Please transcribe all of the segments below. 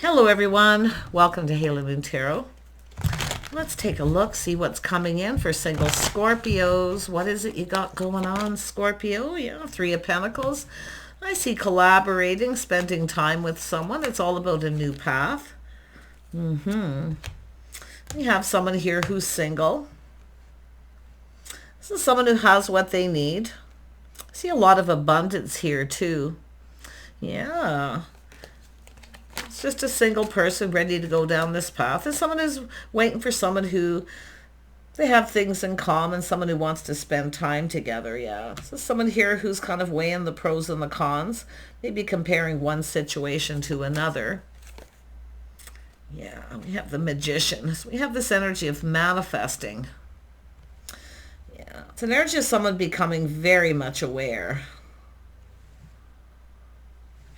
Hello everyone, welcome to Halo Moon Tarot. Let's take a look, see what's coming in for single Scorpios. What is it you got going on, Scorpio? Yeah, Three of Pentacles. I see collaborating, spending time with someone. It's all about a new path. We have someone here who's single. This is someone who has what they need. I see a lot of abundance here too. Yeah. It's just a single person ready to go down this path. There's someone who's waiting for someone who they have things in common, someone who wants to spend time together. Yeah. So someone here who's kind of weighing the pros and the cons, maybe comparing one situation to another. Yeah, we have the Magician. So we have this energy of manifesting. Yeah, it's an energy of someone becoming very much aware.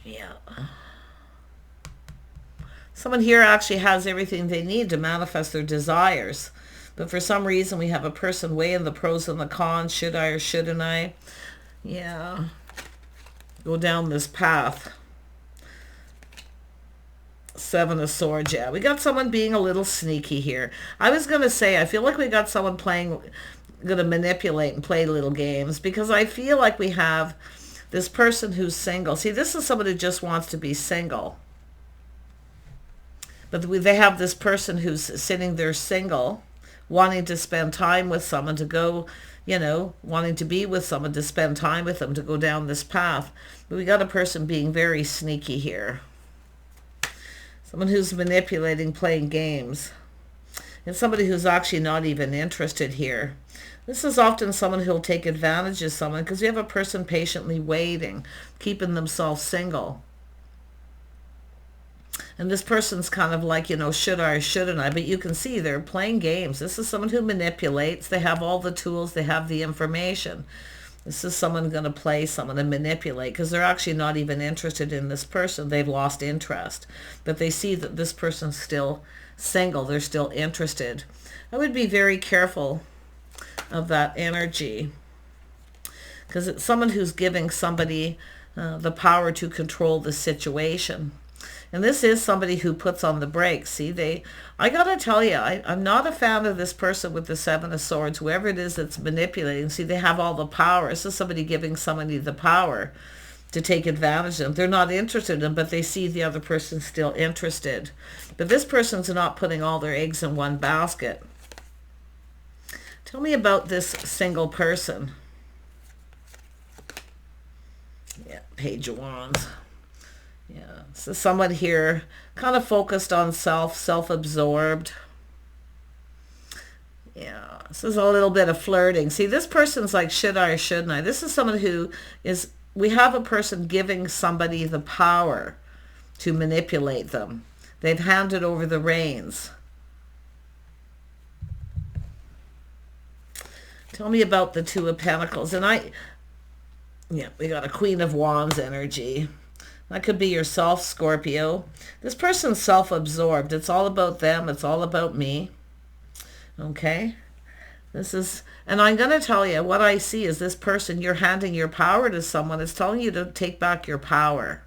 Yeah. Someone here actually has everything they need to manifest their desires. But for some reason, we have a person weighing the pros and the cons. Should I or shouldn't I? Yeah. Go down this path. Seven of Swords. Yeah, we got someone being a little sneaky here. I was going to say, I feel like we got someone going to manipulate and play little games, because I feel like we have this person who's single. See, this is someone who just wants to be single. But they have this person who's sitting there single, wanting to spend time with someone, to go, wanting to be with someone, to spend time with them, to go down this path. But we got a person being very sneaky here. Someone who's manipulating, playing games. And somebody who's actually not even interested here. This is often someone who'll take advantage of someone, because we have a person patiently waiting, keeping themselves single. And this person's kind of like, should I or shouldn't I? But you can see they're playing games. This is someone who manipulates. They have all the tools. They have the information. This is someone going to play someone and manipulate, because they're actually not even interested in this person. They've lost interest. But they see that this person's still single. They're still interested. I would be very careful of that energy, because it's someone who's giving somebody the power to control the situation. And this is somebody who puts on the brakes. See, I got to tell you, I'm not a fan of this person with the Seven of Swords, whoever it is that's manipulating. See, they have all the power. This is somebody giving somebody the power to take advantage of them. They're not interested in them, but they see the other person's still interested. But this person's not putting all their eggs in one basket. Tell me about this single person. Yeah, Page of Wands. Yeah, so someone here kind of focused on self-absorbed. Yeah, this is a little bit of flirting. See, this person's like, should I or shouldn't I? This is someone who is, we have a person giving somebody the power to manipulate them. They've handed over the reins. Tell me about the Two of Pentacles. And we got a Queen of Wands energy. That could be yourself, Scorpio. This person's self-absorbed. It's all about them. It's all about me. Okay? And I'm going to tell you, what I see is this person, you're handing your power to someone. It's telling you to take back your power,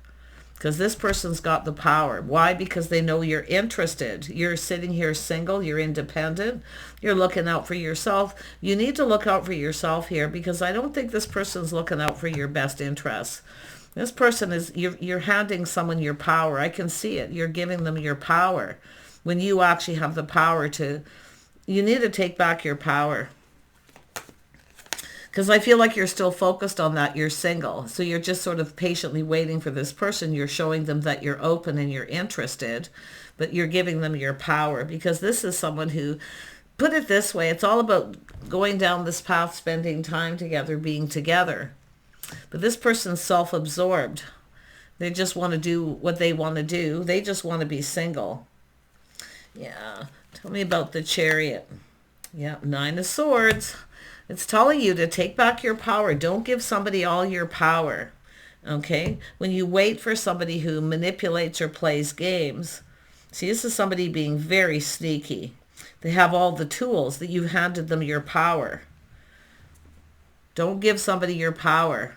because this person's got the power. Why? Because they know you're interested. You're sitting here single. You're independent. You're looking out for yourself. You need to look out for yourself here, because I don't think this person's looking out for your best interests. This person is, you're handing someone your power. I can see it. You're giving them your power, when you actually have the power to, you need to take back your power. Because I feel like you're still focused on that. You're single. So you're just sort of patiently waiting for this person. You're showing them that you're open and you're interested, but you're giving them your power, because this is someone who, put it this way, it's all about going down this path, spending time together, being together. But this person's self-absorbed. They just want to do what they want to do. They just want to be single. Yeah. Tell me about the Chariot. Yeah, Nine of Swords. It's telling you to take back your power. Don't give somebody all your power. Okay? When you wait for somebody who manipulates or plays games. See, this is somebody being very sneaky. They have all the tools, that you've handed them your power. Don't give somebody your power.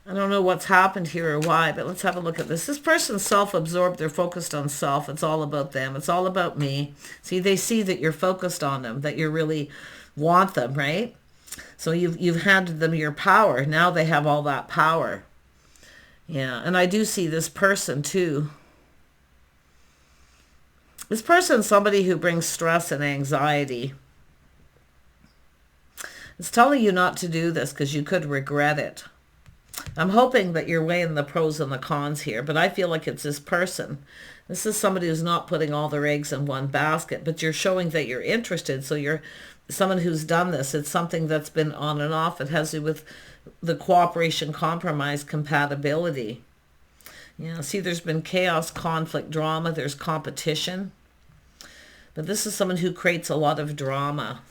I don't know what's happened here or why, but let's have a look at this. This person's self-absorbed. They're focused on self. It's all about them. It's all about me. See, they see that you're focused on them, that you really want them, right? So you've handed them your power. Now they have all that power. Yeah, and I do see this person too. This person's somebody who brings stress and anxiety. It's telling you not to do this because you could regret it. I'm hoping that you're weighing the pros and the cons here, but I feel like it's this person. This is somebody who's not putting all their eggs in one basket, but you're showing that you're interested. So you're someone who's done this. It's something that's been on and off. It has to do with the cooperation, compromise, compatibility. Yeah, see, there's been chaos, conflict, drama. There's competition. But this is someone who creates a lot of drama.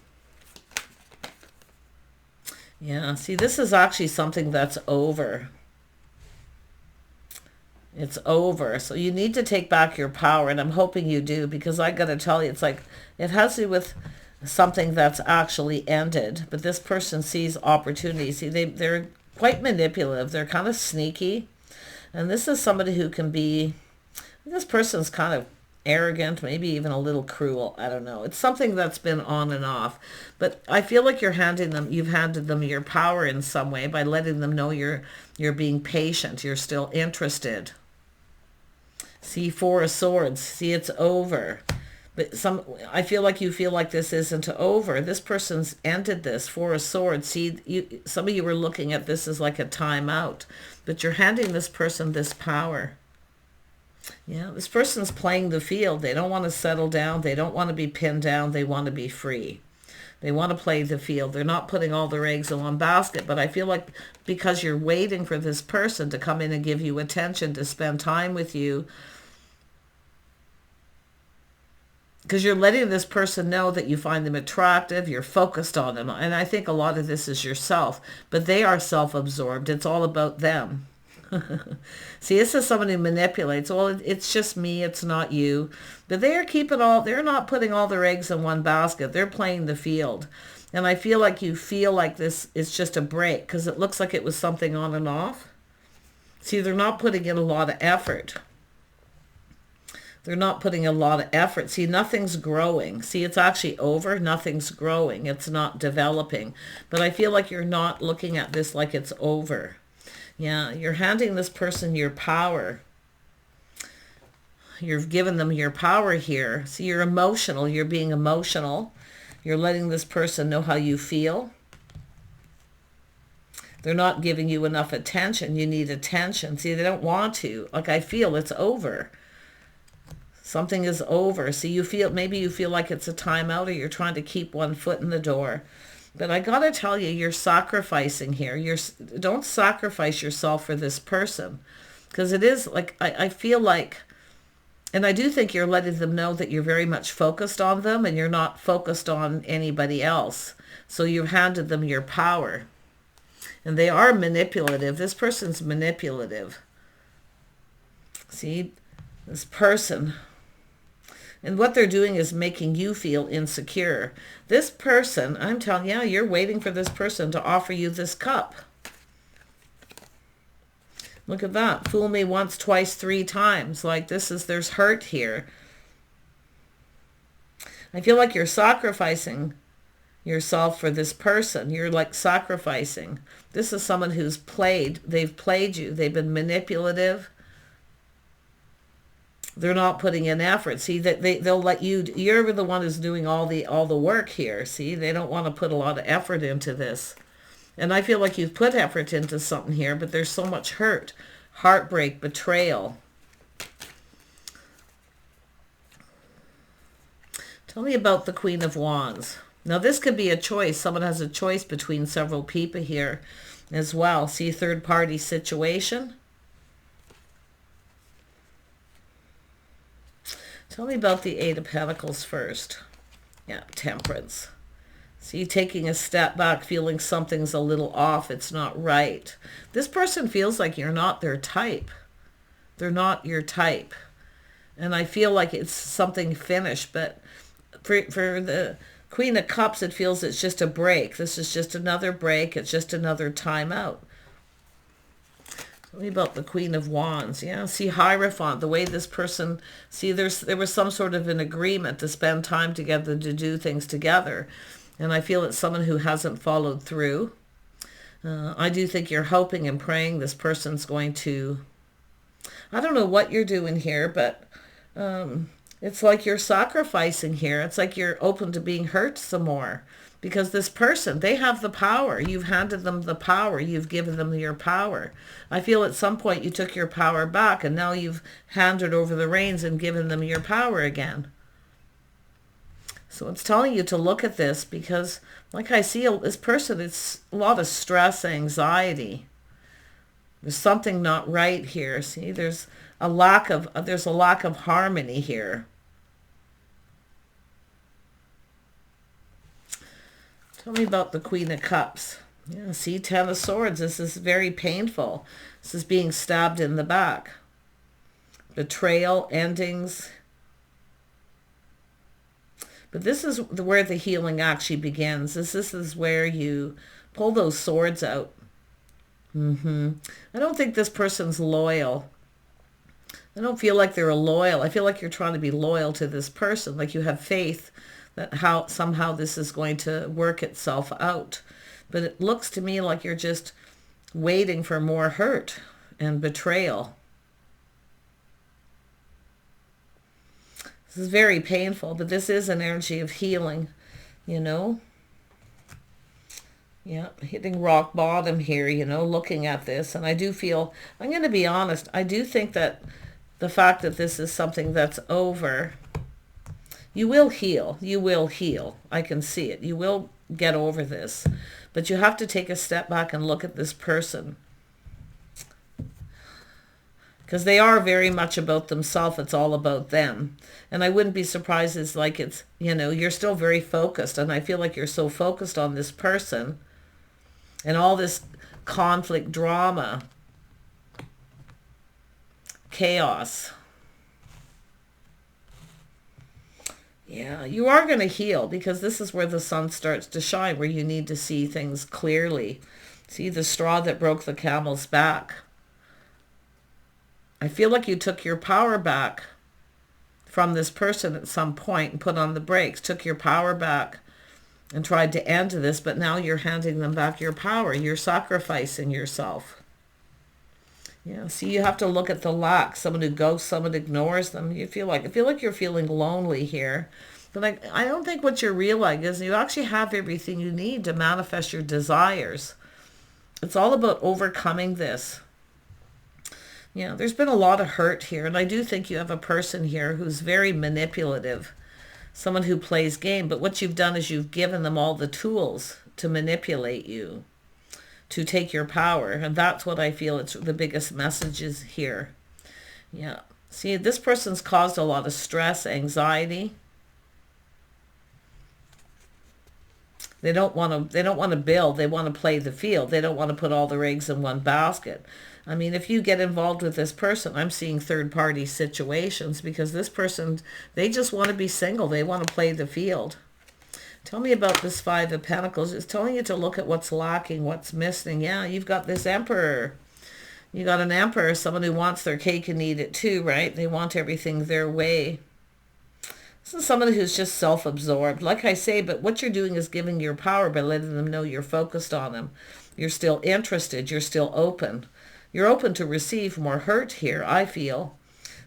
Yeah, see, this is actually something that's over. It's over. So you need to take back your power, and I'm hoping you do, because I got to tell you, it's like it has to do with something that's actually ended. But this person sees opportunity. See, they're quite manipulative. They're kind of sneaky. And this is somebody who can be, this person's kind of arrogant, maybe even a little cruel. I don't know. It's something that's been on and off. But I feel like you've handed them your power in some way by letting them know you're being patient. You're still interested. See, Four of Swords. See, it's over. But I feel like you feel like this isn't over. This person's ended this. Four of Swords. See, some of you were looking at this as like a timeout. But you're handing this person this power. Yeah, this person's playing the field. They don't want to settle down. They don't want to be pinned down. They want to be free. They want to play the field. They're not putting all their eggs in one basket. But I feel like because you're waiting for this person to come in and give you attention, to spend time with you, because you're letting this person know that you find them attractive, you're focused on them. And I think a lot of this is yourself, but they are self-absorbed. It's all about them. See, this is someone who manipulates. Well, it's just me, it's not you. But they're not putting all their eggs in one basket. They're playing the field. And I feel like you feel like this is just a break, because it looks like it was something on and off. See, they're not putting in a lot of effort. They're not putting a lot of effort. See, nothing's growing. See, it's actually over. Nothing's growing. It's not developing. But I feel like you're not looking at this like it's over. Yeah, you're handing this person your power. You've given them your power here. See, you're emotional. You're being emotional. You're letting this person know how you feel. They're not giving you enough attention. You need attention. See, they don't want to. Like, I feel it's over. Something is over. See, maybe you feel like it's a timeout, or you're trying to keep one foot in the door. But I got to tell you, you're sacrificing here. Don't sacrifice yourself for this person. Because it is like, I feel like, and I do think you're letting them know that you're very much focused on them and you're not focused on anybody else. So you've handed them your power. And they are manipulative. This person's manipulative. See, this person. And what they're doing is making you feel insecure. This person, I'm telling you, you're waiting for this person to offer you this cup. Look at that. Fool me once, twice, three times. Like there's hurt here. I feel like you're sacrificing yourself for this person. You're like sacrificing. This is someone who's they've played you. They've been manipulative. They're not putting in effort. See, that they'll let you're the one who's doing all the work here. See, they don't want to put a lot of effort into this. And I feel like you've put effort into something here, but there's so much hurt, heartbreak, betrayal. Tell me about the Queen of Wands. Now, this could be a choice. Someone has a choice between several people here as well. See, third-party situation. Tell me about the Eight of Pentacles first. Yeah, Temperance. See, taking a step back, feeling something's a little off. It's not right. This person feels like you're not their type. They're not your type. And I feel like it's something finished. But for the Queen of Cups, it feels it's just a break. This is just another break. It's just another time out. Tell me about the Queen of Wands. Yeah, see Hierophant, the way this person, see there was some sort of an agreement to spend time together, to do things together. And I feel it's someone who hasn't followed through. I do think you're hoping and praying this person's going to, I don't know what you're doing here, but it's like you're sacrificing here. It's like you're open to being hurt some more. Because this person, they have the power. You've handed them the power. You've given them your power. I feel at some point you took your power back and now you've handed over the reins and given them your power again. So it's telling you to look at this because, like I see this person, it's a lot of stress, anxiety. There's something not right here. See, there's a lack of harmony here. Tell me about the Queen of Cups. Yeah, see, Ten of Swords. This is very painful. This is being stabbed in the back. Betrayal, endings. But this is where the healing actually begins. This is where you pull those swords out. I don't think this person's loyal. I don't feel like they're loyal. I feel like you're trying to be loyal to this person, like you have faith that somehow this is going to work itself out. But it looks to me like you're just waiting for more hurt and betrayal. This is very painful, but this is an energy of healing, you know. Yeah, hitting rock bottom here, you know, looking at this. And I do feel, I'm going to be honest, I do think that the fact that this is something that's over, you will heal. You will heal. I can see it. You will get over this. But you have to take a step back and look at this person. Because they are very much about themselves. It's all about them. And I wouldn't be surprised it's like it's, you know, you're still very focused. And I feel like you're so focused on this person and all this conflict, drama, chaos. Yeah, you are going to heal because this is where the sun starts to shine, where you need to see things clearly. See the straw that broke the camel's back. I feel like you took your power back from this person at some point and put on the brakes, took your power back and tried to end this, but now you're handing them back your power. You're sacrificing yourself. Yeah, see, you have to look at the lack. Someone who ghosts, someone ignores them. I feel like you're feeling lonely here. But I don't think what you're realizing is you actually have everything you need to manifest your desires. It's all about overcoming this. Yeah, there's been a lot of hurt here. And I do think you have a person here who's very manipulative. Someone who plays game. But what you've done is you've given them all the tools to manipulate you, to take your power. And that's what I feel it's the biggest message is here. Yeah. See, this person's caused a lot of stress, anxiety. They don't want to build. They want to play the field. They don't want to put all their eggs in one basket. I mean, if you get involved with this person, I'm seeing third-party situations because this person, they just want to be single. They want to play the field. Tell me about this Five of Pentacles. It's telling you to look at what's lacking, what's missing. Yeah, you've got this Emperor. You got an Emperor, someone who wants their cake and eat it too, right? They want everything their way. This is someone who's just self-absorbed. Like I say, but what you're doing is giving your power by letting them know you're focused on them. You're still interested. You're still open. You're open to receive more hurt here, I feel.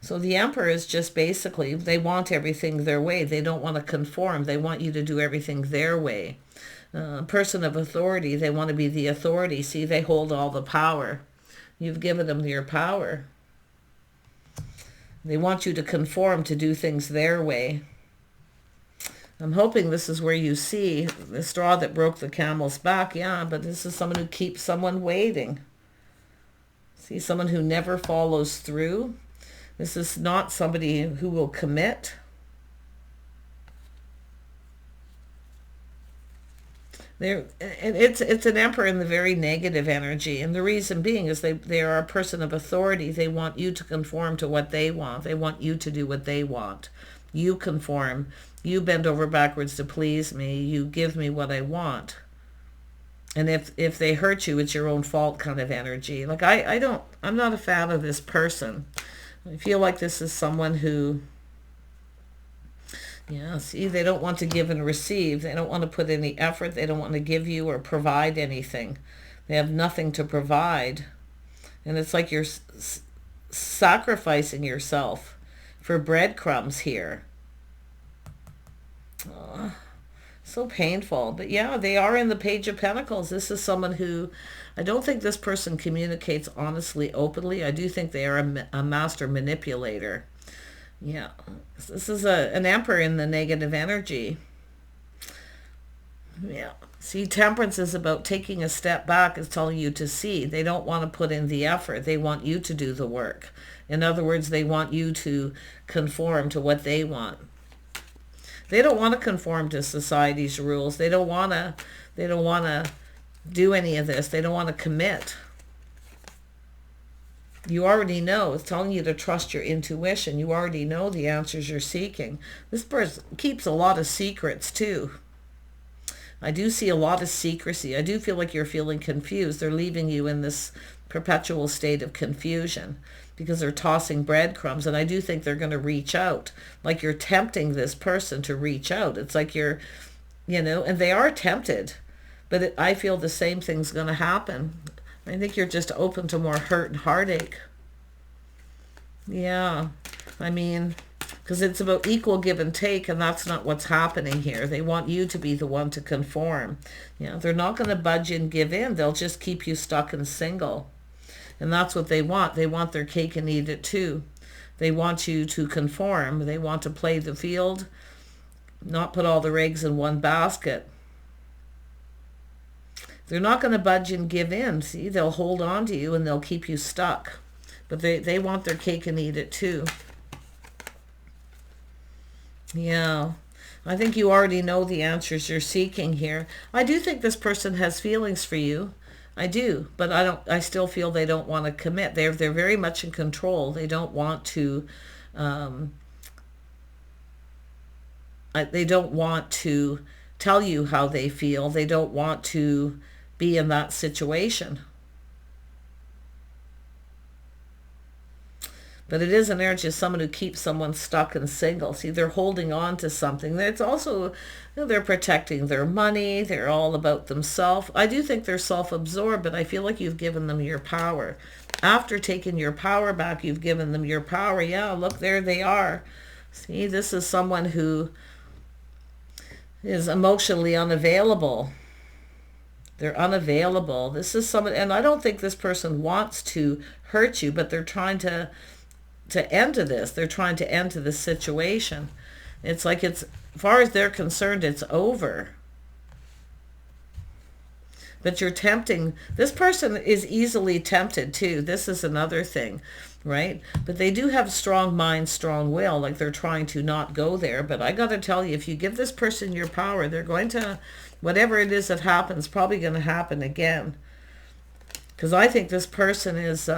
So the Emperor is just basically, they want everything their way. They don't want to conform. They want you to do everything their way. Person of authority, they want to be the authority. See, they hold all the power. You've given them your power. They want you to conform, to do things their way. I'm hoping this is where you see the straw that broke the camel's back. Yeah, but this is someone who keeps someone waiting. See, someone who never follows through. This is not somebody who will commit. It's an Emperor in the very negative energy. And the reason being is they are a person of authority. They want you to conform to what they want. They want you to do what they want. You conform. You bend over backwards to please me. You give me what I want. And if they hurt you, it's your own fault kind of energy. Like I'm not a fan of this person. I feel like this is someone who, yeah, see, they don't want to give and receive. They don't want to put any effort. They don't want to give you or provide anything. They have nothing to provide. And it's like you're sacrificing yourself for breadcrumbs here. Oh, so painful. But yeah, they are in the Page of Pentacles. This is someone who, I don't think this person communicates honestly, openly. I do think they are a master manipulator. Yeah, this is an Emperor in the negative energy. Yeah. See, Temperance is about taking a step back. It's telling you to see. They don't want to put in the effort. They want you to do the work. In other words, they want you to conform to what they want. They don't want to conform to society's rules. They don't want to do any of this. They don't want to commit. You already know. It's telling you to trust your intuition. You already know the answers you're seeking. This person keeps a lot of secrets too. I do see a lot of secrecy. I do feel like you're feeling confused. They're leaving you in this perpetual state of confusion because they're tossing breadcrumbs. And I do think they're going to reach out. Like you're tempting this person to reach out. It's like you're, and they are tempted. But I feel the same thing's going to happen. I think you're just open to more hurt and heartache. Yeah. I mean, because it's about equal give and take, and that's not what's happening here. They want you to be the one to conform. They're not going to budge and give in. They'll just keep you stuck and single. And that's what they want. They want their cake and eat it too. They want you to conform. They want to play the field, not put all their eggs in one basket. They're not going to budge and give in. See, they'll hold on to you and they'll keep you stuck. But they want their cake and eat it too. Yeah. I think you already know the answers you're seeking here. I do think this person has feelings for you. I do. But I still feel they don't want to commit. They're very much in control. They don't want to they don't want to tell you how they feel. They don't want to be in that situation. But it is an energy of someone who keeps someone stuck and single. See, they're holding on to something. It's also, they're protecting their money. They're all about themselves. I do think they're self-absorbed, but I feel like you've given them your power. After taking your power back, you've given them your power. Yeah, look, there they are. See, this is someone who is emotionally unavailable. They're unavailable. This is someone, and I don't think this person wants to hurt you, but they're trying to end to this. They're trying to end to this situation. It's like as far as they're concerned, it's over. But you're tempting. This person is easily tempted too. This is another thing, right? But they do have strong mind, strong will. Like they're trying to not go there. But I got to tell you, if you give this person your power, they're going to, whatever it is that happens, probably going to happen again. Because I think this person is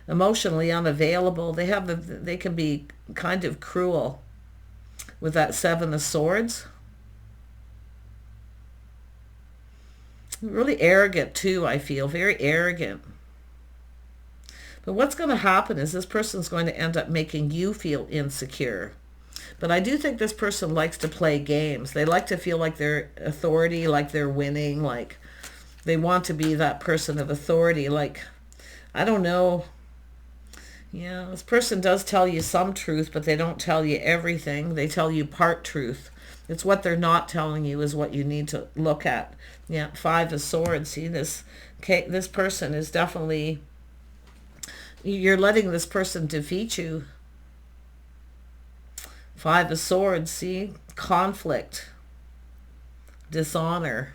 emotionally unavailable. They can be kind of cruel with that Seven of Swords. Really arrogant too, I feel. Very arrogant. But what's going to happen is this person's going to end up making you feel insecure. But I do think this person likes to play games. They like to feel like they're authority, like they're winning, like they want to be that person of authority. Like, I don't know. Yeah, this person does tell you some truth, but they don't tell you everything. They tell you part truth. It's what they're not telling you is what you need to look at. Yeah, Five of Swords. See, this person is definitely, you're letting this person defeat you. Five of Swords, see? Conflict. Dishonor.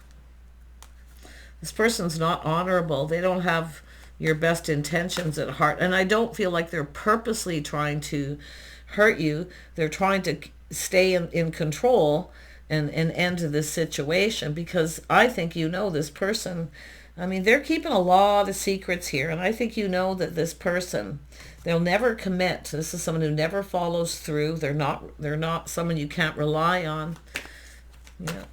This person's not honorable. They don't have your best intentions at heart. And I don't feel like they're purposely trying to hurt you. They're trying to stay in control and end to this situation, because I think this person, I mean, they're keeping a lot of secrets here. And I think that this person, they'll never commit. This is someone who never follows through. They're not someone you can't rely on. Yeah.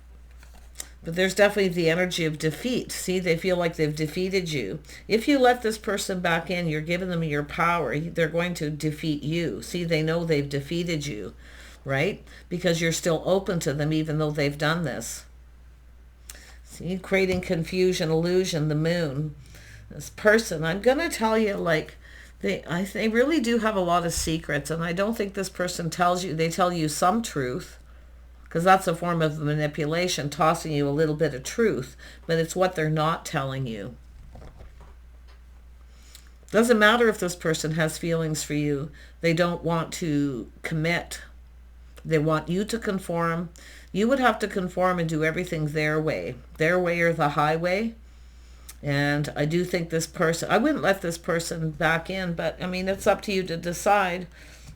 But there's definitely the energy of defeat. See, they feel like they've defeated you. If you let this person back in, you're giving them your power. They're going to defeat you. See, they know they've defeated you, right? Because you're still open to them even though they've done this. See, creating confusion, illusion, the moon. This person, I'm going to tell you, like, they really do have a lot of secrets, and I don't think this person tells you, they tell you some truth, because that's a form of manipulation, tossing you a little bit of truth, but it's what they're not telling you. Doesn't matter if this person has feelings for you. They don't want to commit. They want you to conform. You would have to conform and do everything their way or the highway. And I do think this person, I wouldn't let this person back in, but I mean, it's up to you to decide.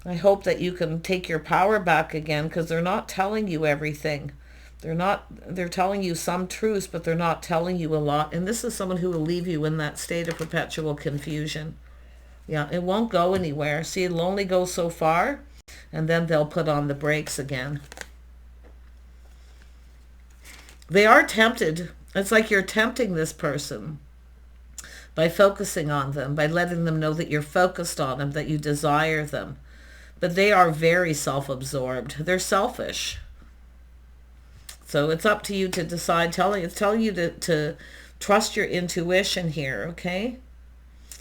I hope that you can take your power back again, because they're not telling you everything. They're telling you some truths, but they're not telling you a lot. And this is someone who will leave you in that state of perpetual confusion. Yeah, it won't go anywhere. See, it'll only go so far, and then they'll put on the brakes again. They are tempted. It's like you're tempting this person by focusing on them, by letting them know that you're focused on them, that you desire them. But they are very self-absorbed. They're selfish. So it's up to you to decide. It's telling you to trust your intuition here, okay?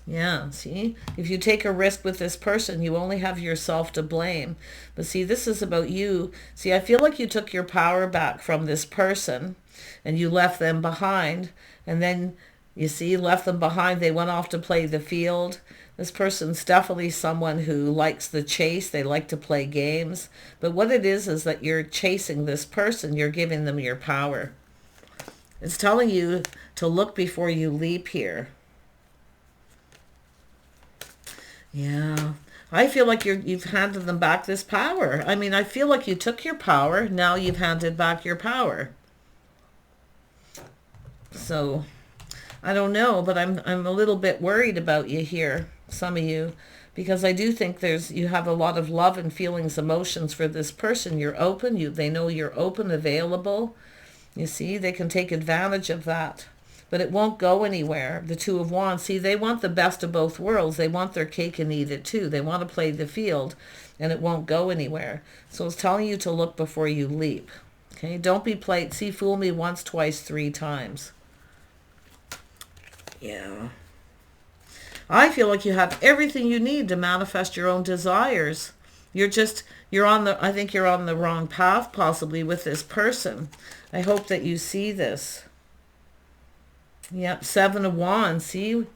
Yeah, see? If you take a risk with this person, you only have yourself to blame. But see, this is about you. See, I feel like you took your power back from this person, and you left them behind, and then you see, left them behind. They went off to play the field. This person's definitely someone who likes the chase. They like to play games. But what it is that you're chasing this person. You're giving them your power. It's telling you to look before you leap here. Yeah. I feel like you've handed them back this power. I mean, I feel like you took your power. Now you've handed back your power. So, I don't know, but I'm a little bit worried about you here, some of you, because I do think you have a lot of love and feelings, emotions for this person. You're open. They know you're open, available. You see, they can take advantage of that, but it won't go anywhere. The Two of Wands, see, they want the best of both worlds. They want their cake and eat it too. They want to play the field, and it won't go anywhere. So it's telling you to look before you leap. Okay, don't be played. See, fool me once, twice, 3 times. Yeah. I feel like you have everything you need to manifest your own desires. I think you're on the wrong path possibly with this person. I hope that you see this. Yep, 7 of Wands. See,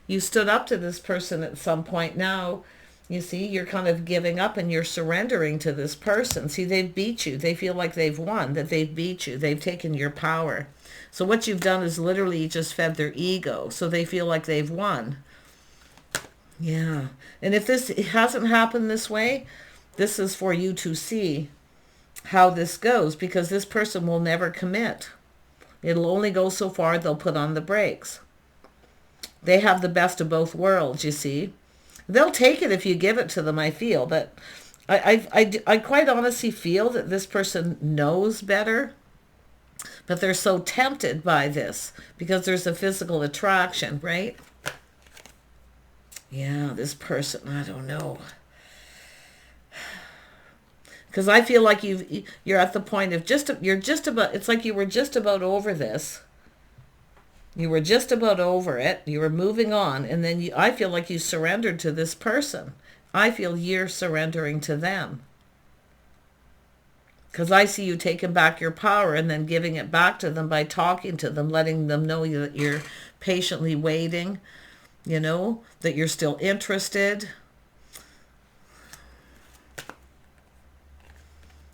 you stood up to this person at some point. Now, you see, you're kind of giving up and you're surrendering to this person. See, they've beat you. They feel like they've won, that they've beat you. They've taken your power. So what you've done is literally just fed their ego. So they feel like they've won. Yeah. And if this hasn't happened this way, this is for you to see how this goes, because this person will never commit. It'll only go so far. They'll put on the brakes. They have the best of both worlds, you see. They'll take it if you give it to them, I feel. But I quite honestly feel that this person knows better. But they're so tempted by this because there's a physical attraction, right? Yeah, this person, I don't know. Because I feel like you're at the point of it's like you were just about over this. You were just about over it. You were moving on. And then I feel like you surrendered to this person. I feel you're surrendering to them. Because I see you taking back your power and then giving it back to them by talking to them, letting them know that you're patiently waiting, that you're still interested.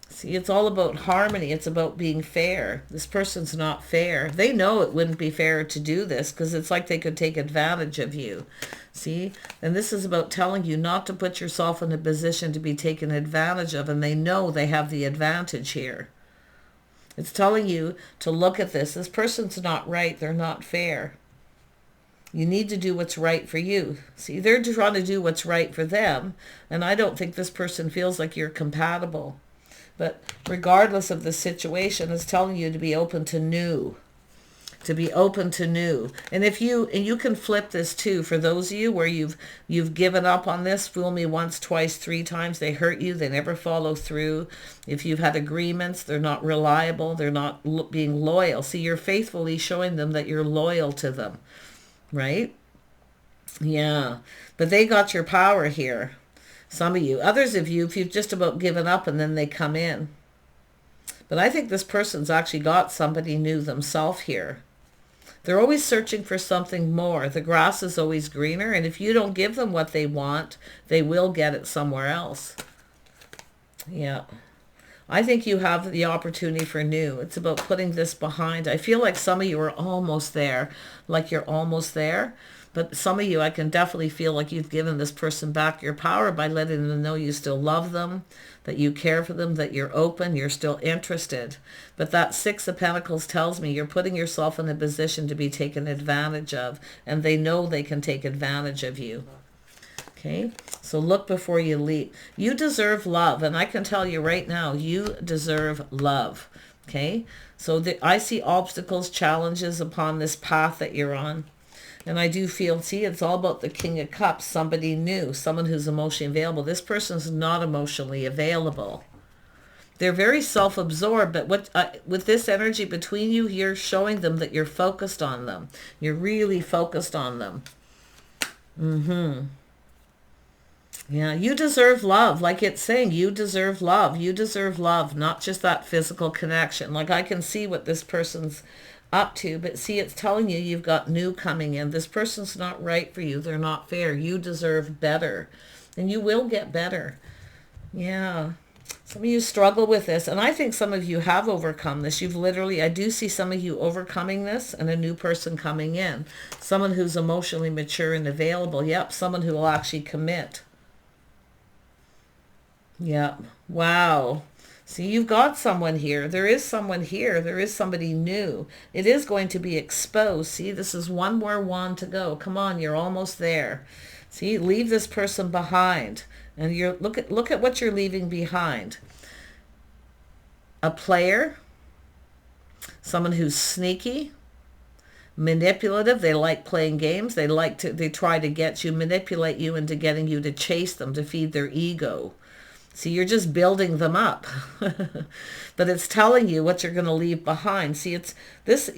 See, it's all about harmony. It's about being fair. This person's not fair. They know it wouldn't be fair to do this because it's like they could take advantage of you. See? And this is about telling you not to put yourself in a position to be taken advantage of, and they know they have the advantage here. It's telling you to look at this. This person's not right. They're not fair. You need to do what's right for you. See, they're trying to do what's right for them, and I don't think this person feels like you're compatible. But regardless of the situation, it's telling you to be open to new. To be open to new. And if you, and you can flip this too, for those of you where you've given up on this, fool me once, twice, three times, they hurt you, they never follow through. If you've had agreements, they're not reliable, they're not being loyal. See, you're faithfully showing them that you're loyal to them, right? Yeah, but they got your power here. Some of you. Others of you, if you've just about given up and then they come in. But I think this person's actually got somebody new themselves here. They're always searching for something more. The grass is always greener, and if you don't give them what they want, they will get it somewhere else. Yeah. I think you have the opportunity for new. It's about putting this behind. I feel like some of you are almost there, like you're almost there. But some of you, I can definitely feel like you've given this person back your power by letting them know you still love them, that you care for them, that you're open, you're still interested. But that Six of Pentacles tells me you're putting yourself in a position to be taken advantage of, and they know they can take advantage of you. Okay, so look before you leap. You deserve love, and I can tell you right now, you deserve love. Okay, so I see obstacles, challenges upon this path that you're on. And I do feel, see, it's all about the King of Cups, somebody new, someone who's emotionally available. This person's not emotionally available. They're very self-absorbed, but with this energy between you, you're showing them that you're focused on them. You're really focused on them. Yeah, you deserve love. Like it's saying, you deserve love. You deserve love, not just that physical connection. Like I can see what this person's up to, but see, it's telling you you've got new coming in. This person's not right for you. They're not fair. You deserve better, and you will get better. Yeah, some of you struggle with this, and I think some of you have overcome this. You've literally, I do see some of you overcoming this and a new person coming in, someone who's emotionally mature and available. Yep, someone who will actually commit. Yep. Wow. See, you've got someone here. There is someone here. There is somebody new. It is going to be exposed. See, this is one more wand to go. Come on, you're almost there. See, leave this person behind. And you're look at what you're leaving behind. A player, someone who's sneaky, manipulative. They like playing games. They try to get you, manipulate you into getting you to chase them, to feed their ego. See, you're just building them up. But it's telling you what you're going to leave behind. See, it's this,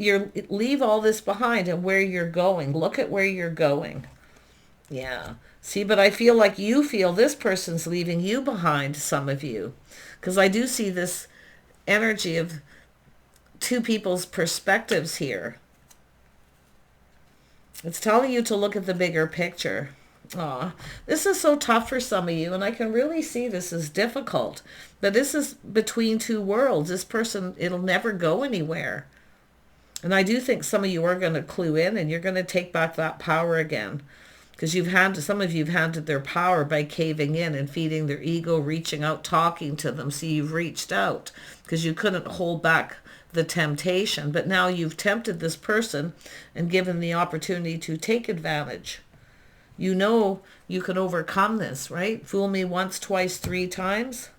leave all this behind and where you're going. Look at where you're going. Yeah. See, but I feel like you feel this person's leaving you behind, some of you. Because I do see this energy of two people's perspectives here. It's telling you to look at the bigger picture. Aw, this is so tough for some of you, and I can really see this is difficult. But this is between two worlds. This person, it'll never go anywhere. And I do think some of you are going to clue in, and you're going to take back that power again. Because some of you have handed their power by caving in and feeding their ego, reaching out, talking to them. See, you've reached out because you couldn't hold back the temptation. But now you've tempted this person and given the opportunity to take advantage. You know you can overcome this, right? Fool me once, twice, three times.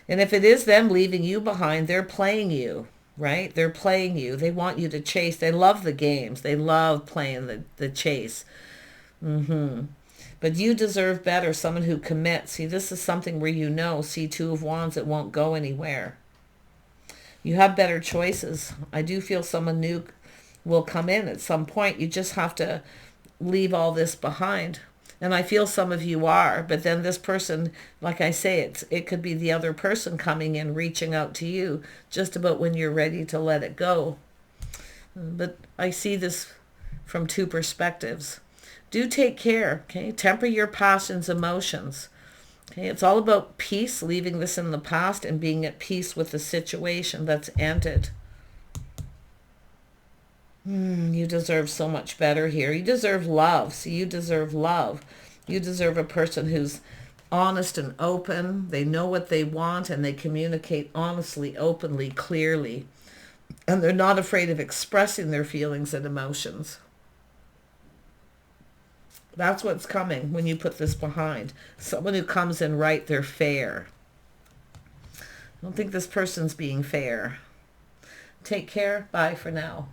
And if it is them leaving you behind, they're playing you, right? They're playing you. They want you to chase. They love the games. They love playing the chase. But you deserve better, someone who commits. See, this is something where you know, see, Two of Wands, it won't go anywhere. You have better choices. I do feel someone new will come in at some point. You just have to leave all this behind. And I feel some of you are, but then this person, like I say, it could be the other person coming in, reaching out to you just about when you're ready to let it go. But I see this from two perspectives. Do take care, okay? Temper your passions, emotions. Okay, it's all about peace, leaving this in the past and being at peace with the situation that's ended. You deserve so much better here. You deserve love. See, you deserve love. You deserve a person who's honest and open. They know what they want and they communicate honestly, openly, clearly. And they're not afraid of expressing their feelings and emotions. That's what's coming when you put this behind. Someone who comes in right, they're fair. I don't think this person's being fair. Take care. Bye for now.